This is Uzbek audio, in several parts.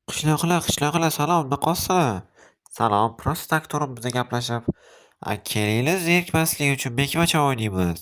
Qishloqlar salom, naqosizlar? Salom, просто tak turib biza gaplashib. Kelinglar zerikmaslik uchun bekmacha o'ynaymiz.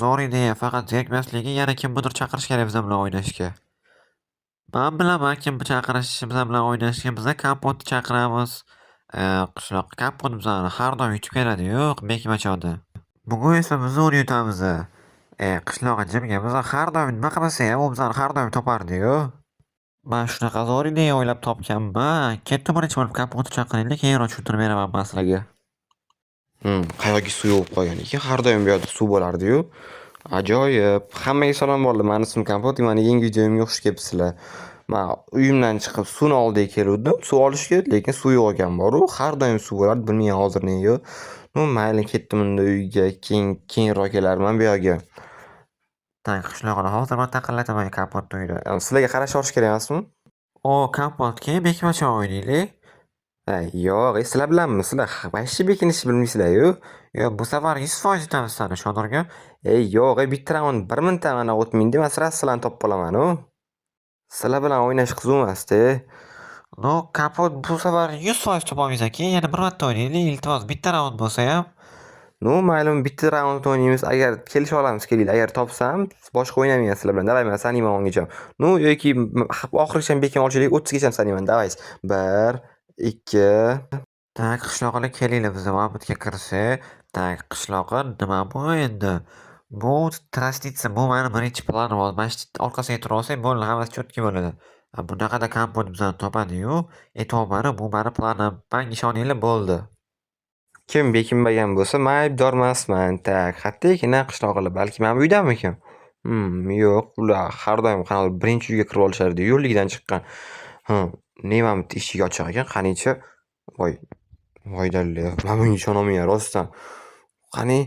Zo'r ideya, faqat zerikmasligi yana kimnidir chaqirish kerak biza bilan o'ynashga. Men bilaman kim chaqirish biza bilan o'ynashga. Biza kompotni chaqiramiz. Qishloqqa kompot bizani har doim yutib keladi-yu bekmachoni. Bugun esa biz uni yutamiz. Qishloq jimga biza har doim nima qilmasa ham u bizani har doim topardi-yu. Men shunaqa zo'r ideya o'ylab topganman. Katta birinchi bo'lib kompotni chaqiraylik, keyinroq tushuntirib beraman man sizlarga. Qayoqqa suv yuvib qo'ygan ekan? Har doim bu yoqda suv bo'lardi-yu. Ajoyib. Hammaga salom bo'ldi. Mani ismim Kompot. Mani yangi videomga xush kelibsizlar. Men uyimdan chiqib suvni oldiga keluvdim. Suv olishga, lekin suv yo'q ekan boru. Har doim suv bo'lardi. Bilmayman hozir nega. Mayli ketdim unda uyga. Keyinroq kelarman bu yoqqa. Qishloqlar hozir men taqillataman kompotni uyda. Sizlarga qarashib olish kerak emasmi? Kompot keyin bekmacha o'ynaylik. Yo'q, sizlar bilanmi? Sizlar вообще bekinishni bilmaysizlar-yu. Bu safar 100% yutamiz sani Shodurga. Yo'q, bitta raund 1 minutdan mana o'tmaydi. Men sira sizlarni topib qolaman-u. Sizlar bilan o'ynash qiziq emas-da. Kompot bu safar 100% topamiz keyin yana bir marta o'ynaylik. Iltimos bitta raund bo'lsa ham. Mayli, bitta raund o'ynaymiz. Agar kelisha olamiz, kelinglar. Agar topsam, boshqa o'ynamayman sizlar bilan. Davay, men sanayman o'ngacha. Yoki oxirigacha bekin olishlik 30 gacha sanayman. Davay. 1 2 Qishloqlar kelinglar biza mabutga kirsak. Qishloqlar nima bu endi? Bu trastitsa, bu mani birinchi planim. Mana shu orqasiga turib olsak bo'ldi, hammasi cho'tka bo'ladi. Bunaqada kompot bizani topadi-yu. Topmadi, bu mani planim. Menga ishoninglar bo'ldi. Kim bekinmagan bo'lsa, men aybdor emasman. Qattiqqina qishloqlar, balki men uydamikin? Yo'q, ular har doim qanaqa birinchi uyga kirib olishardi, yo'lligidan chiqqan. Neman bitta eshik ochiq ekan, qanicha? Voy dalli, men bunga ishonolmayman rostdan. Qani?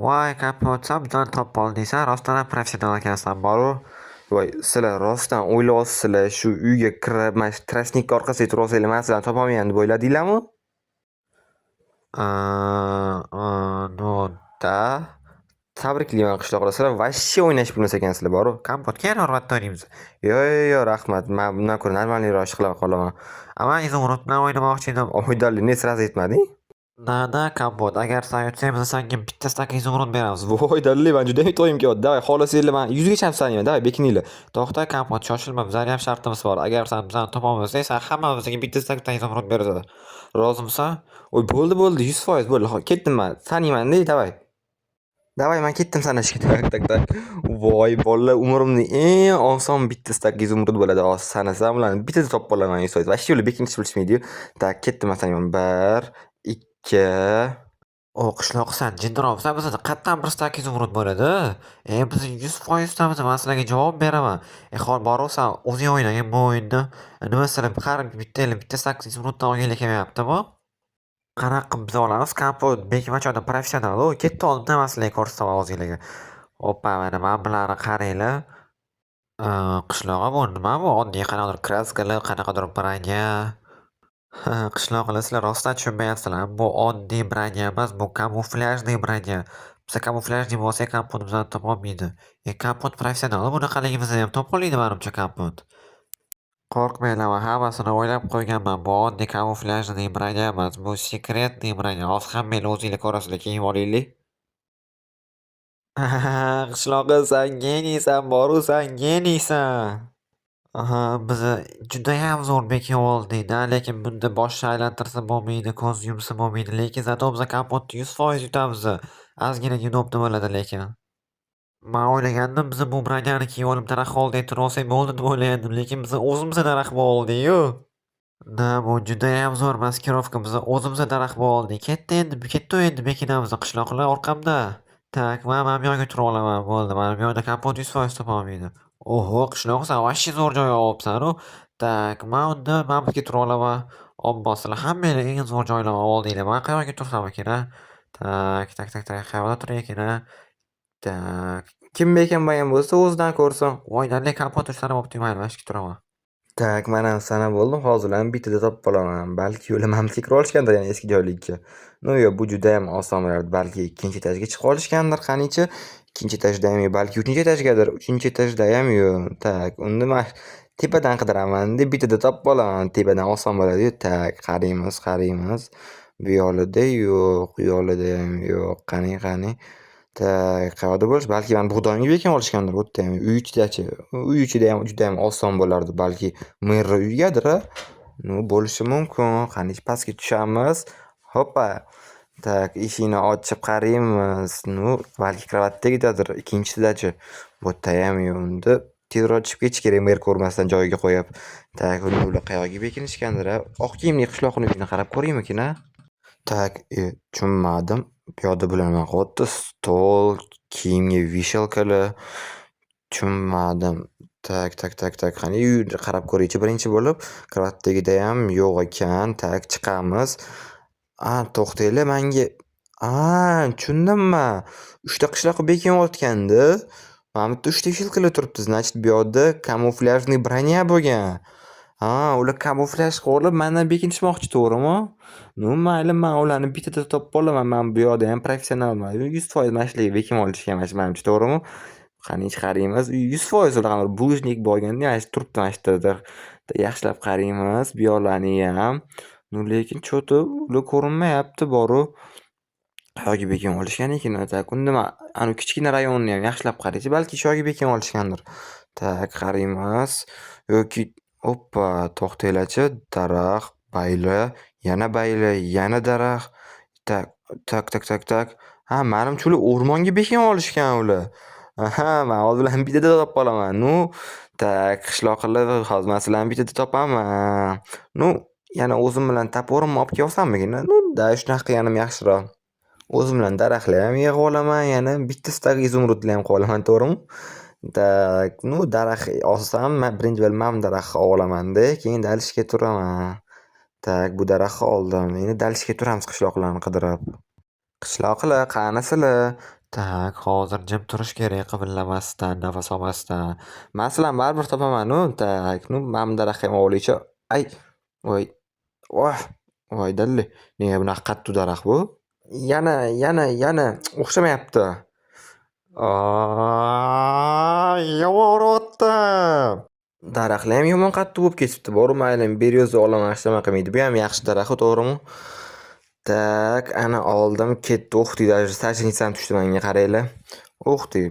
Voy, kompot, sen bizani topib oldingsan. Rostdan ham professional ekansan, boru. Voy, sizlar rostdan o'ylayapsizlar, shu uyga kirib, mana shu trostnikka orqasiga turib olsanglar, men sizlarni topolmayman deb o'yladinglarmi? Tabriklayman qishloqlar, sizlar вообще o'ynash bilmas ekansizlar, boru. Kompot, keyinroq marta o'ynaymiz. Yo'q, rahmat. Men bundan ko'ra normalniroq ish qila qolaman. Men izumrud bilan o'ynamoqchi edim. Oydali, ne sразу aytmading? Kompot, agar sen yutsang, biz senga bitta stakan izumrud beramiz. Voy dalli, men juda ham to'yim kelyapti. Davay, xohlasanglar men 100 gacha ham sanayman. Davay, bekininglar. To'xta kompot, shoshilma, bizning ham shartimiz bor. Agar sen bizani topolmasang, sen hammamizga bitta stakan izumrud berasan. Rozimisan? Bo'ldi, 100% bo'ldi. Ketdim men. Sanayman-da, davay. Davay, men ketdim sanashga. Tak. Voy, bolalar, umrimning eng oson bitta stakan izumrud bo'ladi. Sanasam ularni bittada topib qolaman 100%. Вообще ular bekinishni bilishmaydi-yu. Ketdim men sanayman. 1 2 Qishloqsan, jindiroqsan, bizda qattan bir stakan izumrud bo'ladi. Biz 100% tutamiz, men sizlarga javob beraman. Hol borsan, o'zing o'ynagin bu o'yinni. Nima sizlar har bitta stakan izumruddan olganglar kelmayapti bu? Qanaqa qilib biz olamiz? Kompot bekmachoda professional-u. Ketdi oldimdan men sizlarga ko'rsataman o'zinglarga. Mana mablarini qaranglar. Qishloqqa bu nima bu? Oddiy qanaqadir kraskalar, qanaqadir branya. Qishloqlar, sizlar rostdan tushunmayapsizlar. Bu oddiy branya emas, bu kamuflyajniy branya. Biz kamuflyajniy bo'lsak, kompot bizani topolmaydi. Kompot professional, bunaqaligimizni ham topib oladi menimcha kompot. Qo'rqmanglar, men hammasini o'ylab qo'yganman. Bu oddiy kamuflyajniy branya emas, bu sekretniy branya. Hozir hammanglar o'zinglar ko'rasizlar, kiyib olinglar. Qishloqqa, sen geniysan, boru sen geniysan. Biz judayam zo'r bekin oldik-da, lekin bunda boshni aylantirsa bo'lmaydi, ko'z yumsa bo'lmaydi, lekin zato biz kompotni 100% yutamiz. Ozgina yunobda bo'ladi lekin. Men o'ylagandim, biz bu branyani kiyib olib daraxt oldiga turib olsak bo'ldi deb o'ylagandim, lekin biz o'zimiz daraxt bo'ldik-yu. Bu judayam zo'r maskirovka, biz o'zimiz daraxt bo'ldik. Ketdi endi bekinamiz qishloqlar orqamda. Men bu yoqqa turib olaman, bo'ldi. Mana bu yoqda kompot 100% topolmaydi. Qishloq, sen вообще zo'r joyga olibsan-u. Men unda mabitga turib olaman. Obbo, sizlar hammanglar eng zo'r joylarni oldinglar. Men qayoqqa tursam ekan-a? Qayerda turay ekan-a? Kim bekinmagan bo'lsa, o'zidan ko'rsin. Voy, dalay kompot ushlari bo'libdi, mayli, mana shu yerga turaman. Men ham sanab bo'ldim. Hozir ham bittada topib qolaman. Balki ular mamlakatga kirib olishgandir, ya'ni eski joylikka. Yo'q, bu juda ham oson bo'lardi. Balki ikkinchi etajga chiqib olishgandir, qanicha. ikkinchi etajdami yo balki uchinchi etajgadir. Uchinchi etajdayam yo'q. Tak, unda man tepadan qidiraman-da, bittada topib olaman. Tepadan oson bo'ladi-yu. Tak, qaraymiz. Bu yoqda yo'q, bu yoqdayam yo'q. Qani. Tak, qayerda bo'lish? Balki mani bug'doyimga bekin olishgandir u yerda ham. Uy ichidachi. Uy ichida ham judayam oson bo'lardi. Balki merra uyigadir a? Ну, bo'lishi mumkin. Qani pastga tushamiz. Hoppa. Tak, eshikni ochib qaraymiz. Ну, balki kravatdagidadir. Ikkinchisidachi. Bu yerdayam yo'q. Unda tezroq chiqib ketish kerak mer ko'rmasdan joyiga qo'yib. Tak, ular qayoqqa bekinishgandir a? Oq kiyimli qishloqni uyini qarab ko'raymikin a? Так, tushunmadim. Bu yoqda bularni qo'yibdi. Stol, kiyimga vishelkalar. Tushunmadim. Tak. Qani uyni qarab ko'raychi birinchi bo'lib. Kravatdagidayam yo'q ekan. Tak, chiqamiz. To'xtanglar menga. Tushundimmi? 3 ta qishloqqa bekinyotganda. Mana bu yerda 3 ta vishelkalar turibdi. Значит, bu yoqda kamuflyajniy bronya bo'lgan. Ular kamuflyaj qilib mendan bekinishmoqchi, to'g'rimi? Ну, mayli, men ularni bittada topib olaman. Men bu yoqda ham professionalman. 100% mana shularga bekim olishgan manimcha, to'g'rimi? Qani qaraymiz. 100% ular bujnik bo'lganda, mana shu turibdi mana shu yerda. Yaxshilab qaraymiz bu yoqlarni ham. Ну, lekin cho'ti ular ko'rinmayapti boru. Qayoqqa bekin olishgan ekan? Tak, unda men ana kichkina rayonni ham yaxshilab qaraychi, balki shu yerga bekin olishgandir. Tak, qaraymiz. Yoki Oppa, to'xtanglarchi, daraxt, bayla, yana daraxt. Tak. Menimcha ular o'rmonga bekin olishgan ular. Men hozir ularni bittada topib olaman. Ну, tak, qishloqlar hozir men sizlarni bittada topaman. Ну, yana o'zim bilan toporimni olib kelsammikin? Ну, da shunaqa qilganim yaxshiroq. O'zim bilan daraxtlar ham yig'ib olaman, yana bittasidagi izumrudlar ham qilib olaman, to'g'rimi? Так, ну, daraxt olsam, men birinchi bo'lib mana bu daraxtni olaman-da, keyin dalishga turaman. Tak, bu daraxtni oldim. Endi dalishga turamiz qishloqlarni qidirib. Qishloqlar, qanisizlar? Tak, hozir jim turish kerak, qivillamasdan, nafas olmasdan. Men sizlarni baribir topaman-u. Tak, ну, mana bu daraxtni ham olaychi. Ay, voy. Voy dalli. Nega bunaqa qattiq daraxt bu? Yana o'xshamayapti. Yomon uryapti. Daraxtlar ham yomon qattiq bo'lib ketibdi. Boru mayli, beryo'zni olaman, hech nima qilmaydi. Bu ham yaxshi daraxt, to'g'rimi? Tak, ana oldim, ketdi. Даже sachenitsam tushdi menga, qaranglar.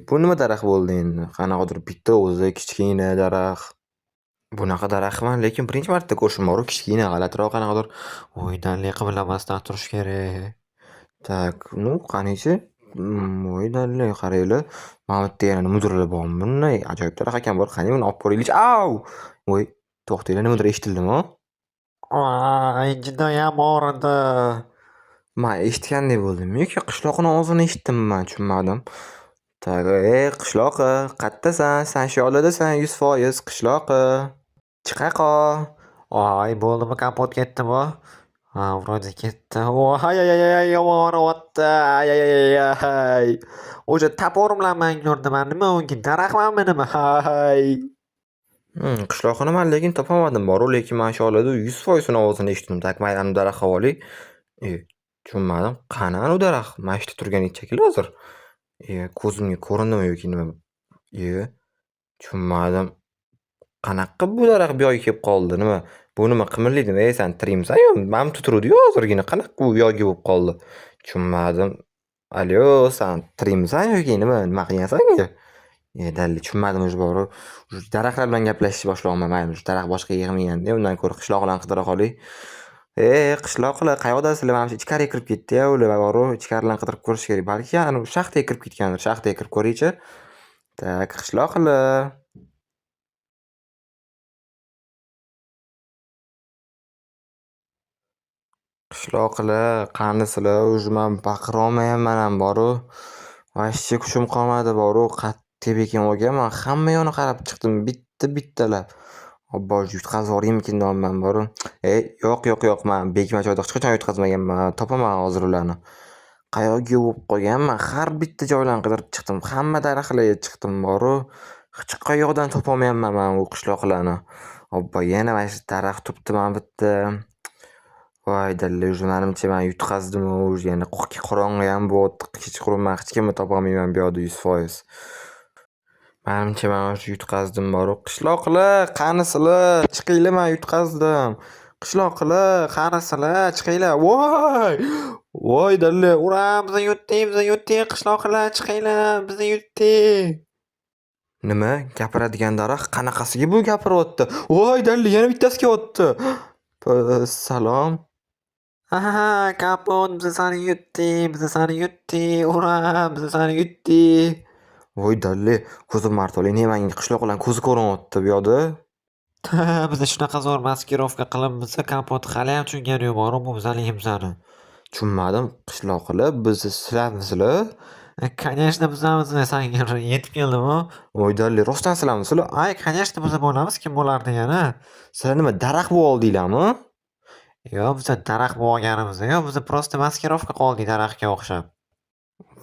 Bu nima daraxt bo'ldi endi? Qanaqadir bitta o'zi kichkina daraxt. Bunaqa daraxtman, lekin birinchi marta ko'rishim bor, kichkina, g'alatiroq qanaqadir. O'ydanli qivillamasdan turish kerak. Tak, ну, qanichi? Voy dalli, qaranglar. Mana bu yerda yana nimadirlar bormi? Bunday ajoyib daraxt ekan bor. Qani buni olib ko'raylikchi. Voy, to'xtanglar, nimadir eshitildimi? Judayam og'ridi. Men eshitgandek bo'ldim yoki qishloqni ovozini eshitdimmi, men tushunmadim. Tak, qishloqi, qayerdasan? Sen shu yoqdasan, 100% qishloqi. Chiqa qol. Bo'ldimi, kapot ketdimi? Vroде ketdi. Yomon uryapti. O'sha toporim bilan men ko'rdim. Nima unga daraxtmanmi nima? Qishloqni men lekin topolmadim boru, lekin men shu yoqlarda 100% uni ovozini eshitdim. Tak, mayli, uni daraxtga olaylik. Tushunmadim. Qani anu daraxt? Mana shu yerda turgan shekilli hozir. Ko'zimga ko'rindimi yoki nima? Tushunmadim. Qanaqa bu daraxt bu yoqqa kelib qoldi? Nima? Bu nima qimirlaydimi? Sen tirikmisan-yu? Mana bu turuvdi-yu hozirgina. Qanaqa bu yoqqa bo'lib qoldi? Tushunmadim. Alyo, sen tirikmisan yoki nima qilgansan? Dalli, tushunmadim o'zi boru. Daraxtlar bilan gaplashishni boshlayapman. Mayli, shu daraxt boshqa yig'maganda, undan ko'ra qishloqlarni qidira qolaylik. Qishloqlar, qayoqdasizlar? Mana shu ichkariga kirib ketdi-ya ular boru. Ichkarilarni qidirib ko'rish kerak. Balki ana shaxtaga kirib ketgandir. Shaxtaga kirib ko'raychi. Tak, qishloqlar. Qishloqlar, qanisizlar? O'zi men baqirolmayapman ham boru. Vashchi kuchim qolmadi boru. Qattiq bekin olganman. Hamma yoqni qarab chiqdim, bittalab. Obbo, yutqazib yuboraymikin deyapman boru. Yo'q, men bekma joyda hech qachon yutqazmaganman. Topaman hozir ularni. Qayoqqa bo'lib qolganman? Har bitta joylarni qidirib chiqdim. Hamma daraxtlarga chiqdim boru. Hech qayoqdan topolmayapman men u qishloqlarni. Obbo, yana mana shu daraxt turibdi mana bu yerda. Voy dalla, уже manimcha men yutqazdim уже yana qorong'i ham bo'lyapti. Kechqurun men hech kimni topolmayman bu yoqda 100%. Manimcha men уже yutqazdim boru. Qishloqlar, qanisizlar, chiqinglar, men yutqazdim. Qishloqlar, qanisizlar, chiqinglar. Voy! Voy dalla, ura, biz yutdik, qishloqlar, chiqinglar, biz yutdik. Nima? Gapiradigan daraxt qanaqasiga bu gapiryapti? Voy dalla, yana bittasi kelyapti. Salom. Ha, kapot, biz seni yutdik, ura, biz seni yutdik. Voy dalla, ko'zim martoli, ne menga qishloqlarning ko'zi ko'rinyapti bu yoqda. Biza shunaqa zo'r maskirovka qilibmiz, kapot haliyam tushungani yo'q boru bu bizani. Tushunmadim, qishloqlar bizni sizlarmisizlar? Конечно, bizamiz, sanga yetib keldimi? Voy dalla, rostdan sizlarmisizlar? Ay, конечно, biz bo'lamiz, kim bo'lardi yana? Sizlar nima daraxt bo'lib oldinglarmi? Yo'q, biz daraxt bo'lganimiz yo'q, biz просто maskirovka qildik daraxtga o'xshab.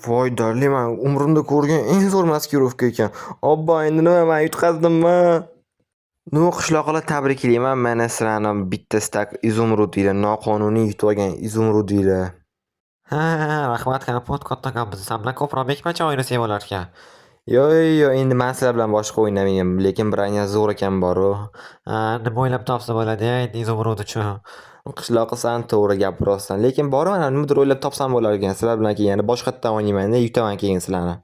Voy dalla, men umrimda ko'rgan eng zo'r maskirovka ekan. Obbo, endi nima, men yutqazdimmi? Nima qishloqlar, tabriklayman, mana sizlarni bitta stak izumrudinglar, noqonuniy yutib olgan izumrudinglar. Ha, rahmat kapot, kattakon, biz san bilan ko'proq bekmacha o'ynasak bo'larkan. Yo'q, endi men sizlar bilan boshqa o'ynamayman, lekin biringiz zo'r ekan boru. Nima o'ylab topsa bo'ladi, endi izumrud uchun. Qishloqi san to'g'ri gapiryapsan, lekin borib mana nimadir o'ylab topsam bo'lar ekan. Sizlar bilan keyin yana boshqatdan o'ynayman-da, yutaman keyin sizlarni.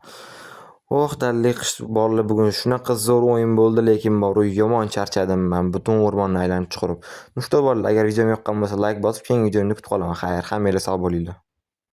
Oh, dalli qish bolalar, bugun shunaqa zo'r o'yin bo'ldi, lekin boru yomon charchadim men butun o'rmonni aylanib chiqarib. Nushta bolalar, agar videom yoqqan bo'lsa like bosib, keyingi videomni kutib qolaman. Xayr, hammanglar sog' bo'linglar.